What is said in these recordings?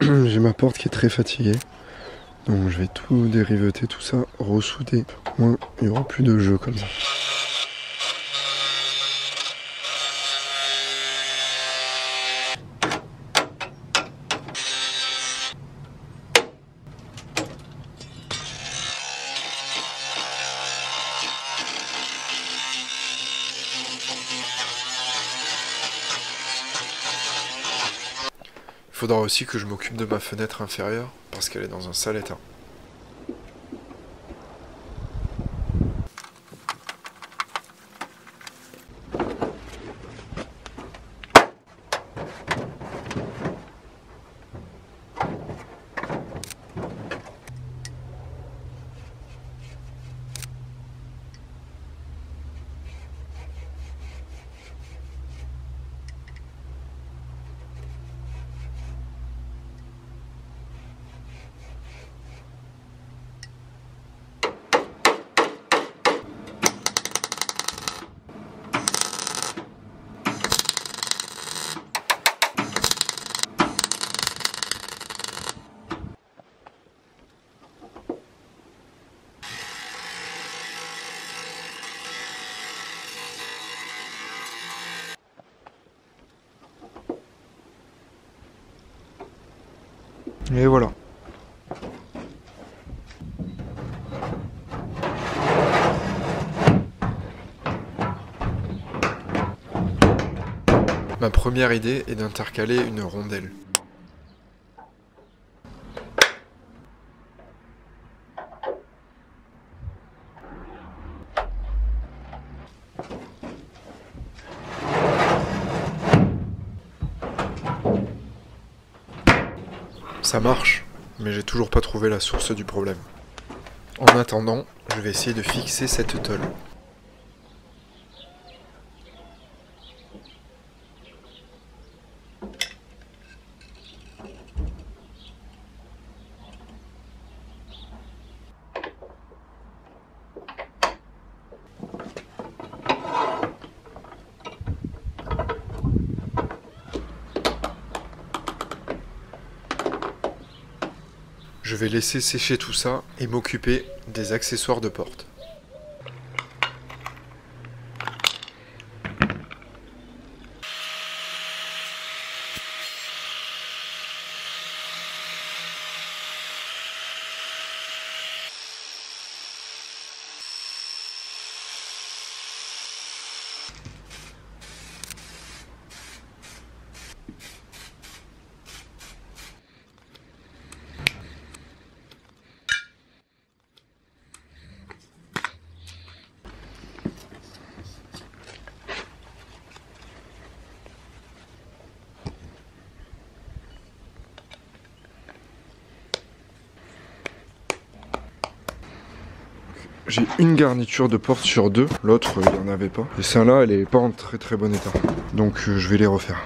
J'ai ma porte qui est très fatiguée. Donc je vais tout dériveter, tout ça, ressouder. Au moins, il n'y aura plus de jeu comme ça. Il faudra aussi que je m'occupe de ma fenêtre inférieure, parce qu'elle est dans un sale état. Et voilà. Ma première idée est d'intercaler une rondelle. Ça marche, mais j'ai toujours pas trouvé la source du problème. En attendant, je vais essayer de fixer cette tôle. Je vais laisser sécher tout ça et m'occuper des accessoires de porte. J'ai une garniture de porte sur deux, l'autre il n'y en avait pas. Et celle-là elle est pas en très très bon état. Donc je vais les refaire.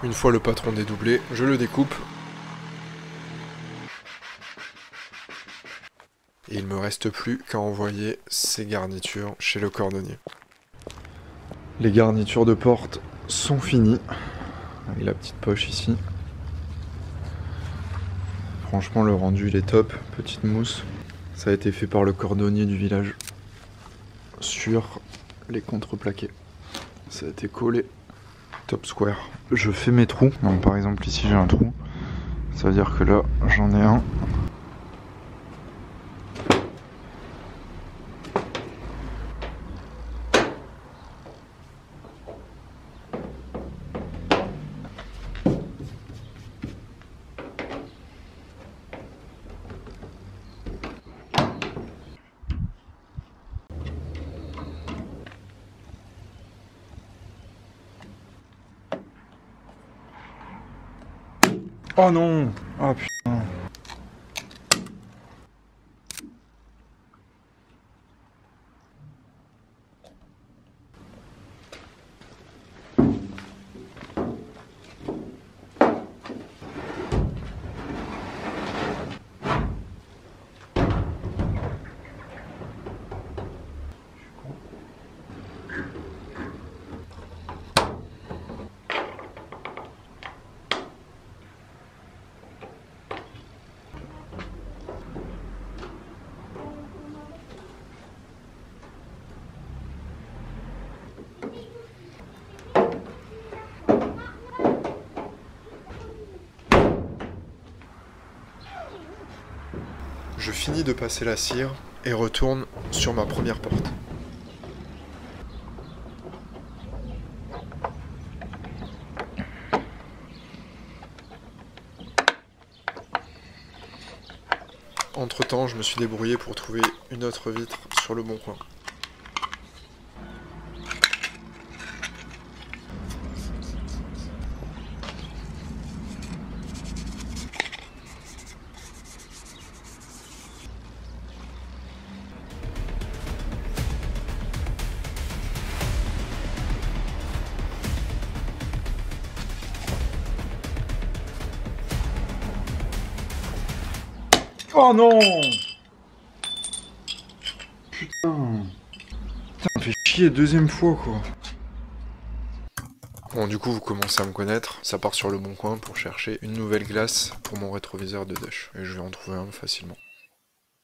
Une fois le patron dédoublé, je le découpe. Et il me reste plus qu'à envoyer ces garnitures chez le cordonnier. Les garnitures de porte sont finies. Avec la petite poche ici. Franchement le rendu il est top, petite mousse. Ça a été fait par le cordonnier du village. Sur les contreplaqués. Ça a été collé. Top square. Je fais mes trous. Donc par exemple ici j'ai un trou. Ça veut dire que là j'en ai un. Oh non! Ah putain! Je finis de passer la cire et retourne sur ma première porte. Entre-temps, je me suis débrouillé pour trouver une autre vitre sur le bon coin. Oh non! Putain! Putain, me fait chier deuxième fois quoi. Bon, du coup, vous commencez à me connaître. Ça part sur le bon coin pour chercher une nouvelle glace pour mon rétroviseur de Dash. Et je vais en trouver un facilement.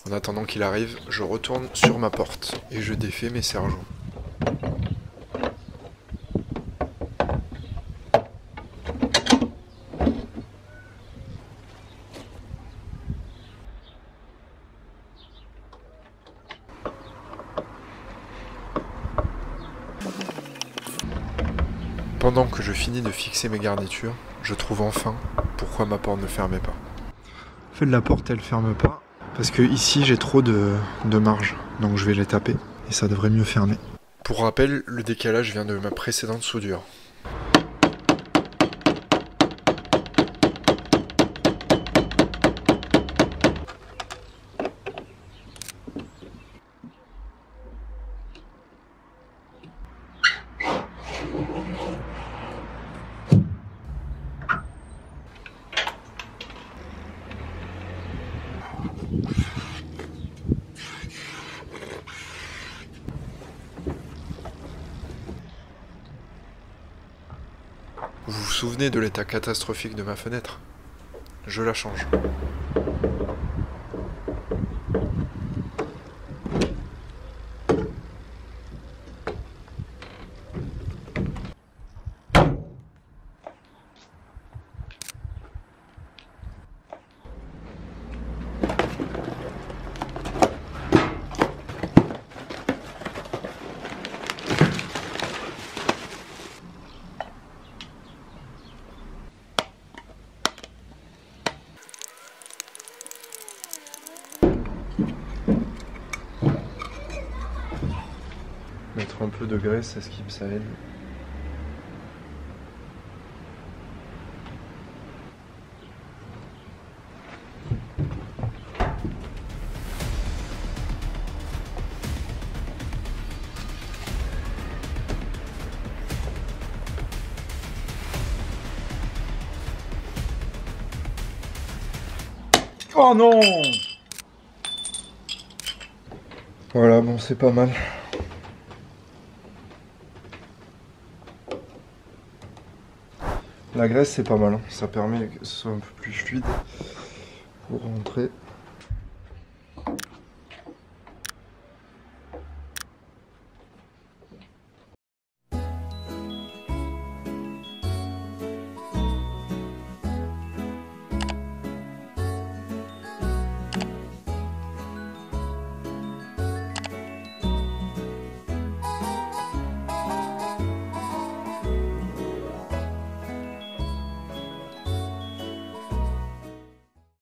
En attendant qu'il arrive, je retourne sur ma porte et je défais mes serre-joints. Pendant que je finis de fixer mes garnitures, je trouve enfin pourquoi ma porte ne fermait pas. En fait, la porte elle ferme pas parce que ici j'ai trop de marge, donc je vais les taper et ça devrait mieux fermer. Pour rappel, le décalage vient de ma précédente soudure. Vous vous souvenez de l'état catastrophique de ma fenêtre? Je la change. Mettre un peu de graisse à skip ça aide. Oh non! Voilà, bon c'est pas mal. La graisse c'est pas mal, hein. Ça permet que ce soit un peu plus fluide pour rentrer.